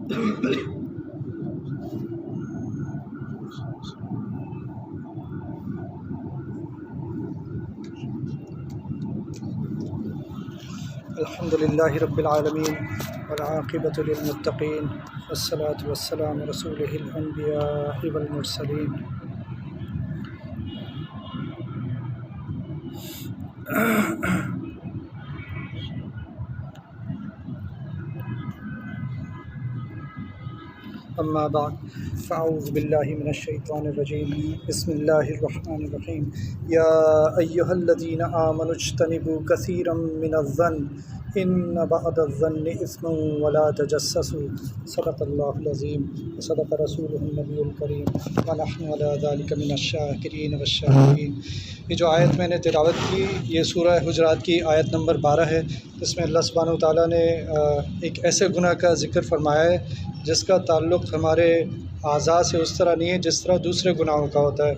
الحمد للہ رب العالمین والعاقبۃ للمتقین والصلاة والسلام رسولہ الانبیاء والمرسلین۔ اما بعد فاعوذ باللہ من الشیطان الرجیم بسم اللہ الرحمن الرحیم یا ایہا الذین آمنوا اجتنبوا کثیرا من الظن ان بعض الظن اثم ولا تجسسوا صدق اللہ العظیم وصدق رسولہ النبی الکریم ونحن علی ذلک من الشاکرین والشاہدین۔ یہ جو آیت میں نے تلاوت کی یہ سورہ حجرات کی آیت نمبر 12 ہے۔ اس میں اللہ سبحانہ و تعالیٰ نے ایک ایسے گناہ کا ذکر فرمایا ہے جس کا تعلق ہمارے اعضاء سے اس طرح نہیں ہے جس طرح دوسرے گناہوں کا ہوتا ہے۔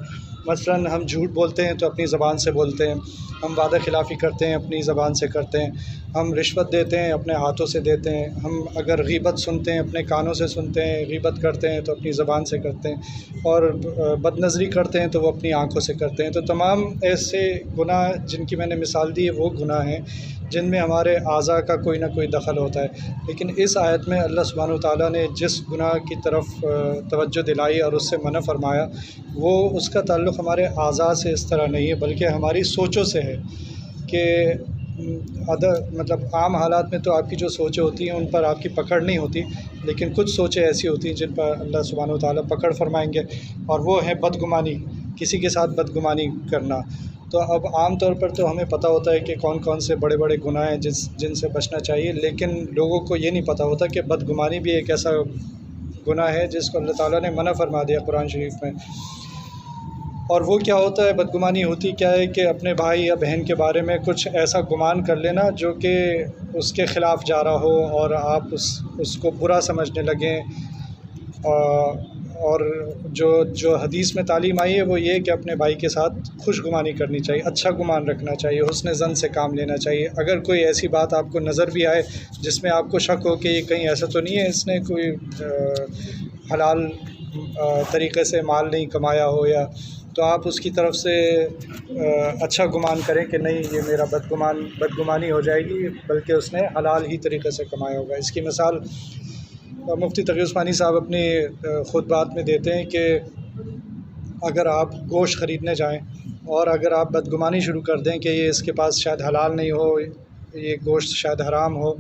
مثلاً ہم جھوٹ بولتے ہیں تو اپنی زبان سے بولتے ہیں، ہم وعدہ خلافی کرتے ہیں اپنی زبان سے کرتے ہیں، ہم رشوت دیتے ہیں اپنے ہاتھوں سے دیتے ہیں، ہم اگر غیبت سنتے ہیں اپنے کانوں سے سنتے ہیں، غیبت کرتے ہیں تو اپنی زبان سے کرتے ہیں، اور بد نظری کرتے ہیں تو وہ اپنی آنکھوں سے کرتے ہیں۔ تو تمام ایسے گناہ جن کی میں نے مثال دی ہے وہ گناہ ہیں جن میں ہمارے اعضاء کا کوئی نہ کوئی دخل ہوتا ہے۔ لیکن اس آیت میں اللہ سبحانہ و تعالیٰ نے جس گناہ کی طرف توجہ دلائی اور اس سے منع فرمایا وہ اس کا تعلق ہمارے اعضاء سے اس طرح نہیں ہے بلکہ ہماری سوچوں سے ہے کہ مطلب عام حالات میں تو آپ کی جو سوچیں ہوتی ہیں ان پر آپ کی پکڑ نہیں ہوتی، لیکن کچھ سوچیں ایسی ہوتی ہیں جن پر اللہ سبحانہ و تعالیٰ پکڑ فرمائیں گے، اور وہ ہے بدگمانی، کسی کے ساتھ بدگمانی کرنا۔ تو اب عام طور پر تو ہمیں پتہ ہوتا ہے کہ کون کون سے بڑے بڑے گناہ ہیں جن سے بچنا چاہیے، لیکن لوگوں کو یہ نہیں پتہ ہوتا کہ بدگمانی بھی ایک ایسا گناہ ہے جس کو اللہ تعالیٰ نے منع فرما دیا قرآن شریف میں۔ اور وہ کیا ہوتا ہے، بدگمانی ہوتی کیا ہے کہ اپنے بھائی یا بہن کے بارے میں کچھ ایسا گمان کر لینا جو کہ اس کے خلاف جا رہا ہو اور آپ اس کو برا سمجھنے لگیں۔ اور جو حدیث میں تعلیم آئی ہے وہ یہ کہ اپنے بھائی کے ساتھ خوش گمانی کرنی چاہیے، اچھا گمان رکھنا چاہیے، حسن ظن سے کام لینا چاہیے۔ اگر کوئی ایسی بات آپ کو نظر بھی آئے جس میں آپ کو شک ہو کہ یہ کہیں ایسا تو نہیں ہے اس نے کوئی حلال طریقے سے مال نہیں کمایا ہو، یا تو آپ اس کی طرف سے اچھا گمان کریں کہ نہیں یہ میرا بدگمانی ہو جائے گی، بلکہ اس نے حلال ہی طریقے سے کمایا ہوگا۔ اس کی مثال مفتی تقی عثمانی صاحب اپنی خطبات میں دیتے ہیں کہ اگر آپ گوشت خریدنے جائیں اور اگر آپ بدگمانی شروع کر دیں کہ یہ اس کے پاس شاید حلال نہیں ہو، یہ گوشت شاید حرام ہو،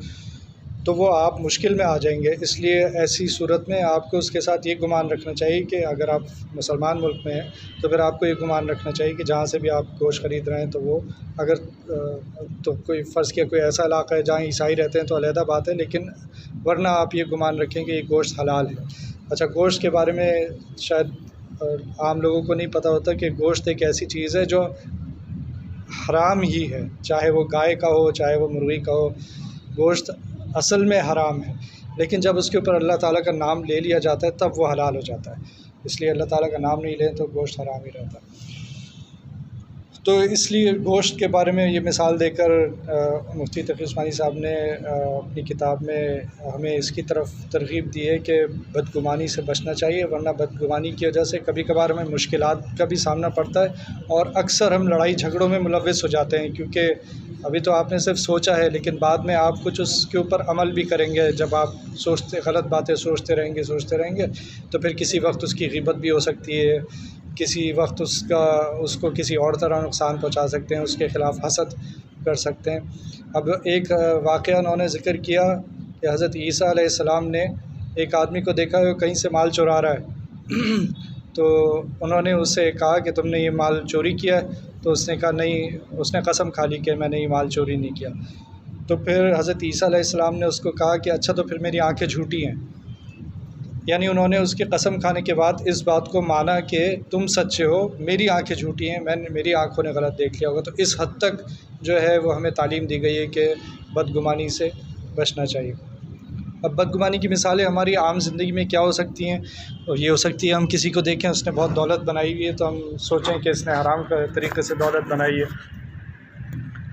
تو وہ آپ مشکل میں آ جائیں گے۔ اس لیے ایسی صورت میں آپ کو اس کے ساتھ یہ گمان رکھنا چاہیے کہ اگر آپ مسلمان ملک میں ہیں تو پھر آپ کو یہ گمان رکھنا چاہیے کہ جہاں سے بھی آپ گوشت خرید رہے ہیں تو وہ اگر تو کوئی فرض کیا کوئی ایسا علاقہ ہے جہاں عیسائی رہتے ہیں تو علیحدہ بات ہے، لیکن ورنہ آپ یہ گمان رکھیں کہ یہ گوشت حلال ہے۔ اچھا، گوشت کے بارے میں شاید عام لوگوں کو نہیں پتہ ہوتا کہ گوشت ایک ایسی چیز ہے جو حرام ہی ہے، چاہے وہ گائے کا ہو چاہے وہ مرغی کا ہو، گوشت اصل میں حرام ہے، لیکن جب اس کے اوپر اللہ تعالیٰ کا نام لے لیا جاتا ہے تب وہ حلال ہو جاتا ہے۔ اس لیے اللہ تعالیٰ کا نام نہیں لیں تو گوشت حرام ہی رہتا ہے۔ تو اس لیے گوشت کے بارے میں یہ مثال دے کر مفتی تقی عثمانی صاحب نے اپنی کتاب میں ہمیں اس کی طرف ترغیب دی ہے کہ بدگمانی سے بچنا چاہیے، ورنہ بدگمانی کی وجہ سے کبھی کبھار ہمیں مشکلات کا بھی سامنا پڑتا ہے، اور اکثر ہم لڑائی جھگڑوں میں ملوث ہو جاتے ہیں، کیونکہ ابھی تو آپ نے صرف سوچا ہے لیکن بعد میں آپ کچھ اس کے اوپر عمل بھی کریں گے۔ جب آپ غلط باتیں سوچتے رہیں گے تو پھر کسی وقت اس کی غیبت بھی ہو سکتی ہے، کسی وقت اس کو کسی اور طرح نقصان پہنچا سکتے ہیں، اس کے خلاف حسد کر سکتے ہیں۔ اب ایک واقعہ انہوں نے ذکر کیا کہ حضرت عیسیٰ علیہ السلام نے ایک آدمی کو دیکھا وہ کہیں سے مال چرا رہا ہے، تو انہوں نے اس سے کہا کہ تم نے یہ مال چوری کیا ہے؟ تو اس نے کہا نہیں، اس نے قسم کھا لی کہ میں نے یہ مال چوری نہیں کیا۔ تو پھر حضرت عیسیٰ علیہ السلام نے اس کو کہا کہ اچھا تو پھر میری آنکھیں جھوٹی ہیں، یعنی انہوں نے اس کی قسم کھانے کے بعد اس بات کو مانا کہ تم سچے ہو، میری آنکھیں جھوٹی ہیں، میری آنکھوں نے غلط دیکھ لیا ہوگا۔ تو اس حد تک جو ہے وہ ہمیں تعلیم دی گئی ہے کہ بدگمانی سے بچنا چاہیے۔ اب بدگمانی کی مثالیں ہماری عام زندگی میں کیا ہو سکتی ہیں؟ اور یہ ہو سکتی ہے ہم کسی کو دیکھیں اس نے بہت دولت بنائی ہوئی ہے تو ہم سوچیں کہ اس نے حرام طریقے سے دولت بنائی ہے،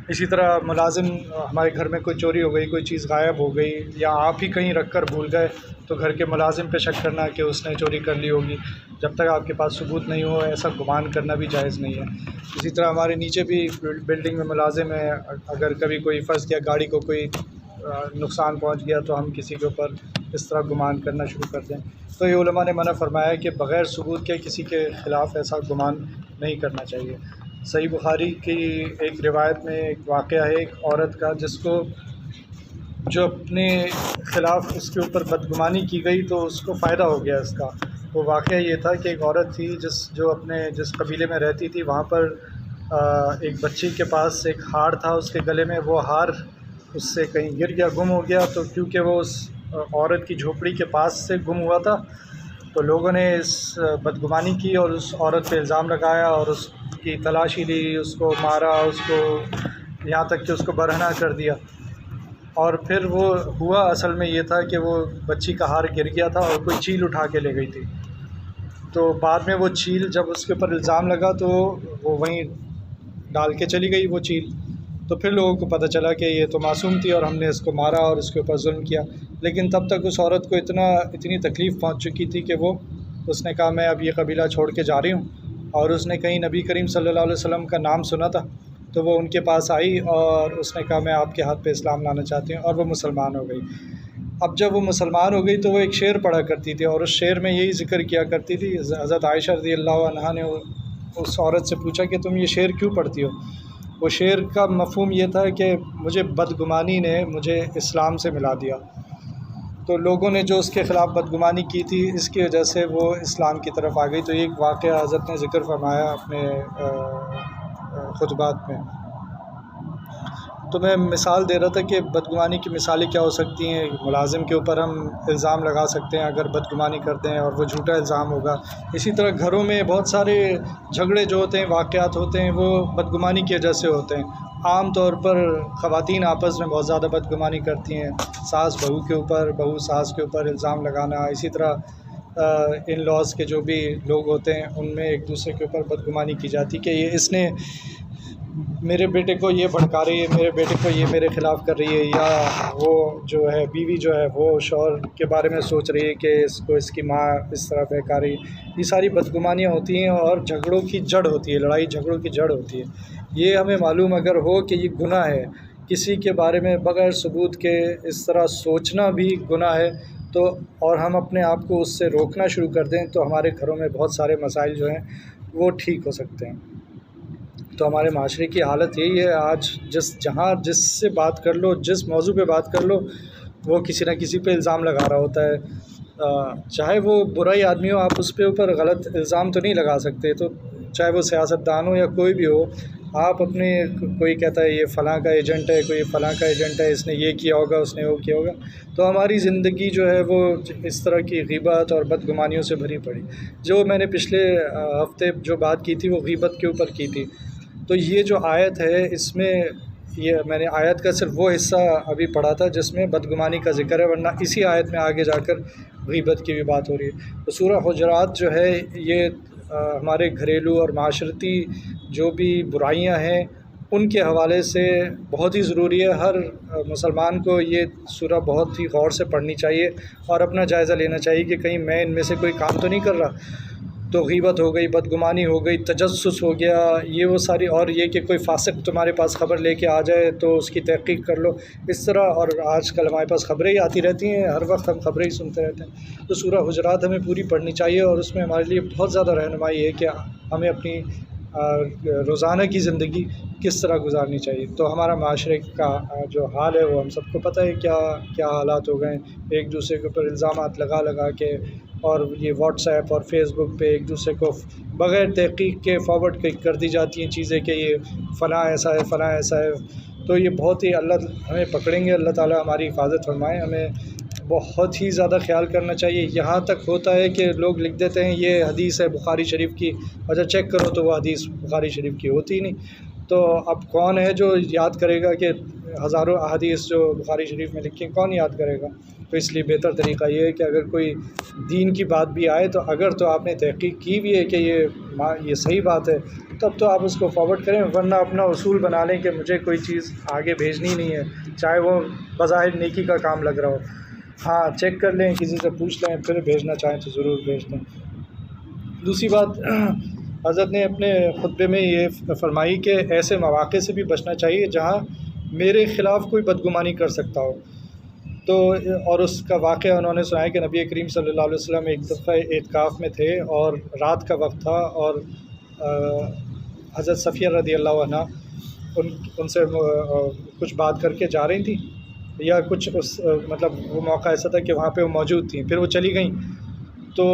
اسی طرح ملازم، ہمارے گھر میں کوئی چوری ہو گئی، کوئی چیز غائب ہو گئی، یا آپ ہی کہیں رکھ کر بھول گئے، تو گھر کے ملازم پہ شک کرنا کہ اس نے چوری کر لی ہوگی، جب تک آپ کے پاس ثبوت نہیں ہو ایسا گمان کرنا بھی جائز نہیں ہے۔ اسی طرح ہمارے نیچے بھی بلڈنگ میں ملازم ہیں، اگر کبھی کوئی فرض کیا گاڑی کو کوئی نقصان پہنچ گیا تو ہم کسی کے اوپر اس طرح گمان کرنا شروع کر دیں، تو یہ علماء نے منع فرمایا کہ بغیر ثبوت کے کسی کے خلاف ایسا گمان نہیں کرنا چاہیے۔ صحیح بخاری کی ایک روایت میں ایک واقعہ ہے ایک عورت کا، جس کو جو اپنے خلاف اس کے اوپر بدگمانی کی گئی تو اس کو فائدہ ہو گیا اس کا۔ وہ واقعہ یہ تھا کہ ایک عورت تھی جس قبیلے میں رہتی تھی، وہاں پر ایک بچی کے پاس ایک ہار تھا اس کے گلے میں، وہ ہار اس سے کہیں گر گیا، گم ہو گیا، تو کیونکہ وہ اس عورت کی جھوپڑی کے پاس سے گم ہوا تھا تو لوگوں نے اس بدگمانی کی اور اس عورت پہ الزام لگایا اور اس کی تلاشی لی، اس کو مارا، اس کو یہاں تک کہ اس کو برہنہ کر دیا۔ اور پھر وہ ہوا اصل میں یہ تھا کہ وہ بچی کا ہار گر گیا تھا اور کوئی چیل اٹھا کے لے گئی تھی، تو بعد میں وہ چیل جب اس کے اوپر الزام لگا تو وہ وہیں ڈال کے چلی گئی وہ چیل، تو پھر لوگوں کو پتہ چلا کہ یہ تو معصوم تھی اور ہم نے اس کو مارا اور اس کے اوپر ظلم کیا۔ لیکن تب تک اس عورت کو اتنی تکلیف پہنچ چکی تھی کہ اس نے کہا میں اب یہ قبیلہ چھوڑ کے جا رہی ہوں، اور اس نے کہیں نبی کریم صلی اللہ علیہ وسلم کا نام سنا تھا تو وہ ان کے پاس آئی اور اس نے کہا میں آپ کے ہاتھ پہ اسلام لانا چاہتی ہوں، اور وہ مسلمان ہو گئی۔ اب جب وہ مسلمان ہو گئی تو وہ ایک شعر پڑھا کرتی تھی اور اس شعر میں یہی ذکر کیا کرتی تھی۔ حضرت عائشہ رضی اللہ عنہا نے اس عورت سے پوچھا کہ تم یہ شعر کیوں پڑھتی ہو؟ وہ شعر کا مفہوم یہ تھا کہ مجھے بدگمانی نے مجھے اسلام سے ملا دیا، تو لوگوں نے جو اس کے خلاف بدگمانی کی تھی اس کی وجہ سے وہ اسلام کی طرف آ گئی۔ تو یہ ایک واقعہ حضرت نے ذکر فرمایا اپنے خطبات میں۔ تو میں مثال دے رہا تھا کہ بدگمانی کی مثالیں کیا ہو سکتی ہیں۔ ملازم کے اوپر ہم الزام لگا سکتے ہیں اگر بدگمانی کرتے ہیں اور وہ جھوٹا الزام ہوگا۔ اسی طرح گھروں میں بہت سارے جھگڑے جو ہوتے ہیں، واقعات ہوتے ہیں، وہ بدگمانی کی وجہ سے ہوتے ہیں۔ عام طور پر خواتین آپس میں بہت زیادہ بدگمانی کرتی ہیں، ساس بہو کے اوپر، بہو ساس کے اوپر الزام لگانا۔ اسی طرح ان لاز کے جو بھی لوگ ہوتے ہیں ان میں ایک دوسرے کے اوپر بدگمانی کی جاتی کہ اس نے میرے بیٹے کو یہ بھڑکا رہی ہے، میرے بیٹے کو یہ میرے خلاف کر رہی ہے، یا وہ جو ہے بیوی جو ہے وہ شوہر کے بارے میں سوچ رہی ہے کہ اس کی ماں اس طرح بہکا رہی ہے۔ یہ ساری بدگمانیاں ہوتی ہیں اور جھگڑوں کی جڑ ہوتی ہے، لڑائی جھگڑوں کی جڑ ہوتی ہے۔ یہ ہمیں معلوم اگر ہو کہ یہ گناہ ہے، کسی کے بارے میں بغیر ثبوت کے اس طرح سوچنا بھی گناہ ہے، تو اور ہم اپنے آپ کو اس سے روکنا شروع کر دیں تو ہمارے گھروں میں بہت سارے مسائل جو ہیں وہ ٹھیک ہو سکتے ہیں۔ تو ہمارے معاشرے کی حالت یہی ہے آج، جس سے بات کر لو، جس موضوع پہ بات کر لو، وہ کسی نہ کسی پہ الزام لگا رہا ہوتا ہے، چاہے وہ برا ہی آدمی ہو، آپ اس پہ اوپر غلط الزام تو نہیں لگا سکتے، تو چاہے وہ سیاستدان ہو یا کوئی بھی ہو، آپ اپنے کوئی کہتا ہے یہ فلاں کا ایجنٹ ہے، کوئی فلاں کا ایجنٹ ہے، اس نے یہ کیا ہوگا، اس نے وہ کیا ہوگا، تو ہماری زندگی جو ہے وہ اس طرح کی غیبت اور بدگمانیوں سے بھری پڑی۔ جو میں نے پچھلے ہفتے جو بات کی تھی وہ غیبت کے اوپر کی تھی، تو یہ جو آیت ہے اس میں میں نے آیت کا صرف وہ حصہ ابھی پڑھا تھا جس میں بدگمانی کا ذکر ہے، ورنہ اسی آیت میں آگے جا کر غیبت کی بھی بات ہو رہی ہے۔ تو سورہ حجرات جو ہے یہ ہمارے گھریلو اور معاشرتی جو بھی برائیاں ہیں ان کے حوالے سے بہت ہی ضروری ہے۔ ہر مسلمان کو یہ سورہ بہت ہی غور سے پڑھنی چاہیے اور اپنا جائزہ لینا چاہیے کہ کہیں میں ان میں سے کوئی کام تو نہیں کر رہا۔ تو غیبت ہو گئی، بدگمانی ہو گئی، تجسس ہو گیا، یہ وہ ساری، اور یہ کہ کوئی فاسق تمہارے پاس خبر لے کے آ جائے تو اس کی تحقیق کر لو، اس طرح۔ اور آج کل ہمارے پاس خبریں ہی آتی رہتی ہیں، ہر وقت ہم خبریں ہی سنتے رہتے ہیں۔ تو سورہ حجرات ہمیں پوری پڑھنی چاہیے اور اس میں ہمارے لیے بہت زیادہ رہنمائی ہے کہ ہمیں اپنی روزانہ کی زندگی کس طرح گزارنی چاہیے۔ تو ہمارا معاشرے کا جو حال ہے وہ ہم سب کو پتہ ہے کیا حالات ہو گئے ہیں، ایک دوسرے کے اوپر الزامات لگا کے، اور یہ واٹس ایپ اور فیس بک پہ ایک دوسرے کو بغیر تحقیق کے فارورڈ کر دی جاتی ہیں چیزیں کہ یہ فلاں ایسا ہے، فلاں ایسا ہے۔ تو یہ بہت ہی اللہ ہمیں پکڑیں گے، اللہ تعالیٰ ہماری حفاظت فرمائے۔ ہمیں بہت ہی زیادہ خیال کرنا چاہیے۔ یہاں تک ہوتا ہے کہ لوگ لکھ دیتے ہیں یہ حدیث ہے بخاری شریف کی، اور جب چیک کرو تو وہ حدیث بخاری شریف کی ہوتی ہی نہیں۔ تو اب کون ہے جو یاد کرے گا کہ ہزاروں احادیث جو بخاری شریف میں لکھی ہیں، کون یاد کرے گا؟ تو اس لیے بہتر طریقہ یہ ہے کہ اگر کوئی دین کی بات بھی آئے تو اگر تو آپ نے تحقیق کی بھی ہے کہ یہ صحیح بات ہے تب تو آپ اس کو فارورڈ کریں، ورنہ اپنا اصول بنا لیں کہ مجھے کوئی چیز آگے بھیجنی نہیں ہے، چاہے وہ بظاہر نیکی کا کام لگ رہا ہو۔ ہاں چیک کر لیں، کسی سے پوچھ لیں، پھر بھیجنا چاہیں تو ضرور بھیج دیں۔ دوسری بات، حضرت نے اپنے خطبے میں یہ فرمائی کہ ایسے مواقع سے بھی بچنا چاہیے جہاں میرے خلاف کوئی بدگمانی کر سکتا ہو۔ تو اور اس کا واقعہ انہوں نے سنایا کہ نبی کریم صلی اللہ علیہ وسلم ایک دفعہ اعتکاف میں تھے اور رات کا وقت تھا، اور حضرت صفیہ رضی اللہ عنہ ان سے کچھ بات کر کے جا رہی تھیں، یا کچھ مطلب وہ موقع ایسا تھا کہ وہاں پہ وہ موجود تھیں، پھر وہ چلی گئیں تو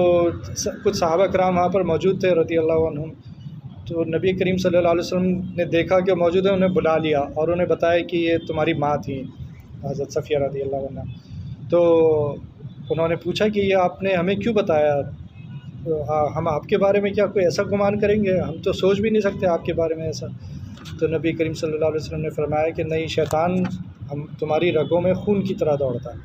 کچھ صحابہ کرام وہاں پر موجود تھے رضی اللہ عنہم۔ تو نبی کریم صلی اللہ علیہ وسلم نے دیکھا کہ موجود ہے، انہیں بلا لیا اور انہیں بتایا کہ یہ تمہاری ماں تھی حضرت صفیہ رضی اللہ عنہ۔ تو انہوں نے پوچھا کہ یہ آپ نے ہمیں کیوں بتایا، ہم آپ کے بارے میں کیا کوئی ایسا گمان کریں گے، ہم تو سوچ بھی نہیں سکتے آپ کے بارے میں ایسا۔ تو نبی کریم صلی اللہ علیہ وسلم نے فرمایا کہ نہیں، شیطان تمہاری رگوں میں خون کی طرح دوڑتا ہے،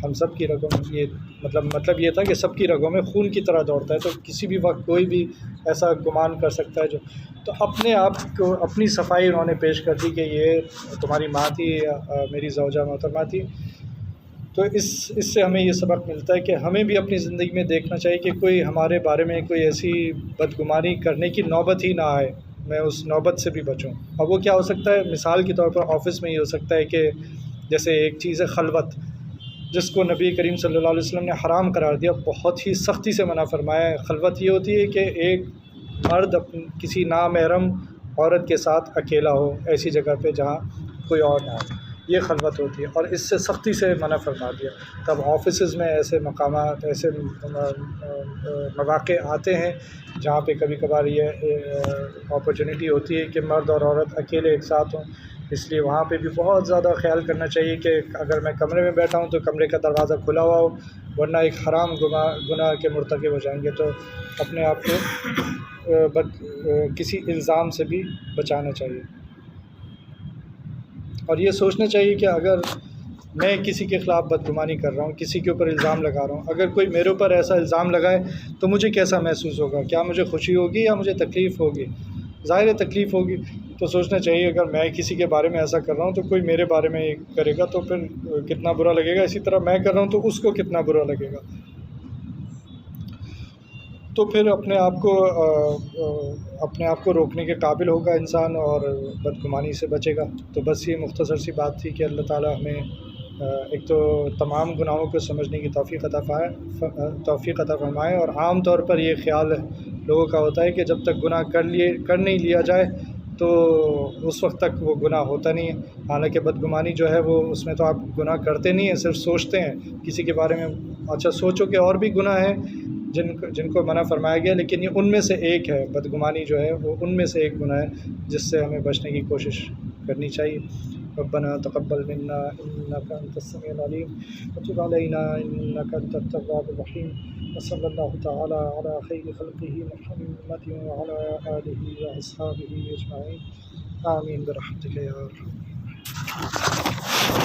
ہم سب کی رگوں میں، یہ مطلب یہ تھا کہ سب کی رگوں میں خون کی طرح دوڑتا ہے، تو کسی بھی وقت کوئی بھی ایسا گمان کر سکتا ہے تو اپنے آپ کو اپنی صفائی انہوں نے پیش کر دی کہ یہ تمہاری ماں تھی، میری زوجہ محترمہ تھی۔ تو اس سے ہمیں یہ سبق ملتا ہے کہ ہمیں بھی اپنی زندگی میں دیکھنا چاہیے کہ کوئی ہمارے بارے میں کوئی ایسی بدگمانی کرنے کی نوبت ہی نہ آئے، میں اس نوبت سے بھی بچوں۔ اور وہ کیا ہو سکتا ہے، مثال کے طور پر آفس میں یہ ہو سکتا ہے کہ جیسے ایک چیز ہے خلوت، جس کو نبی کریم صلی اللہ علیہ وسلم نے حرام قرار دیا، بہت ہی سختی سے منع فرمایا ہے۔ خلوت یہ ہوتی ہے کہ ایک مرد کسی نامحرم عورت کے ساتھ اکیلا ہو ایسی جگہ پہ جہاں کوئی اور نہ ہو، یہ خلوت ہوتی ہے، اور اس سے سختی سے منع فرما دیا۔ تب آفیسز میں ایسے مقامات، ایسے مواقع آتے ہیں جہاں پہ کبھی کبھار یہ اپرچونیٹی ہوتی ہے کہ مرد اور عورت اکیلے ایک ساتھ ہوں، اس لیے وہاں پہ بھی بہت زیادہ خیال کرنا چاہیے کہ اگر میں کمرے میں بیٹھا ہوں تو کمرے کا دروازہ کھلا ہوا ہو، ورنہ ایک حرام گناہ کے مرتکب ہو جائیں گے۔ تو اپنے آپ کو کسی الزام سے بھی بچانا چاہیے، اور یہ سوچنا چاہیے کہ اگر میں کسی کے خلاف بدگمانی کر رہا ہوں، کسی کے اوپر الزام لگا رہا ہوں، اگر کوئی میرے اوپر ایسا الزام لگائے تو مجھے کیسا محسوس ہوگا، کیا مجھے خوشی ہوگی یا مجھے تکلیف ہوگی؟ ظاہر ہے تکلیف ہوگی۔ تو سوچنا چاہیے اگر میں کسی کے بارے میں ایسا کر رہا ہوں تو کوئی میرے بارے میں کرے گا تو پھر کتنا برا لگے گا، اسی طرح میں کر رہا ہوں تو اس کو کتنا برا لگے گا۔ تو پھر اپنے آپ کو روکنے کے قابل ہوگا انسان اور بدگمانی سے بچے گا۔ تو بس یہ مختصر سی بات تھی کہ اللہ تعالیٰ ہمیں ایک تو تمام گناہوں کو سمجھنے کی توفیق عطا فرمائے، اور عام طور پر یہ خیال لوگوں کا ہوتا ہے کہ جب تک گناہ کر نہیں لیا جائے تو اس وقت تک وہ گناہ ہوتا نہیں ہے، حالانکہ بدگمانی جو ہے وہ اس میں تو آپ گناہ کرتے نہیں ہیں، صرف سوچتے ہیں کسی کے بارے میں۔ اچھا سوچو کہ اور بھی گناہ ہیں جن کو منع فرمایا گیا، لیکن یہ ان میں سے ایک ہے، بدگمانی جو ہے وہ ان میں سے ایک گناہ ہے جس سے ہمیں بچنے کی کوشش کرنی چاہیے۔ ربنا تقبل منا انك انت السميع العليم وتب علينا انك انت التواب الرحيم، وصلى الله تعالى على خير خلقه محمد وعلى آله وأصحابه أجمعين، آمين برحمتك يا أرحم الراحمين۔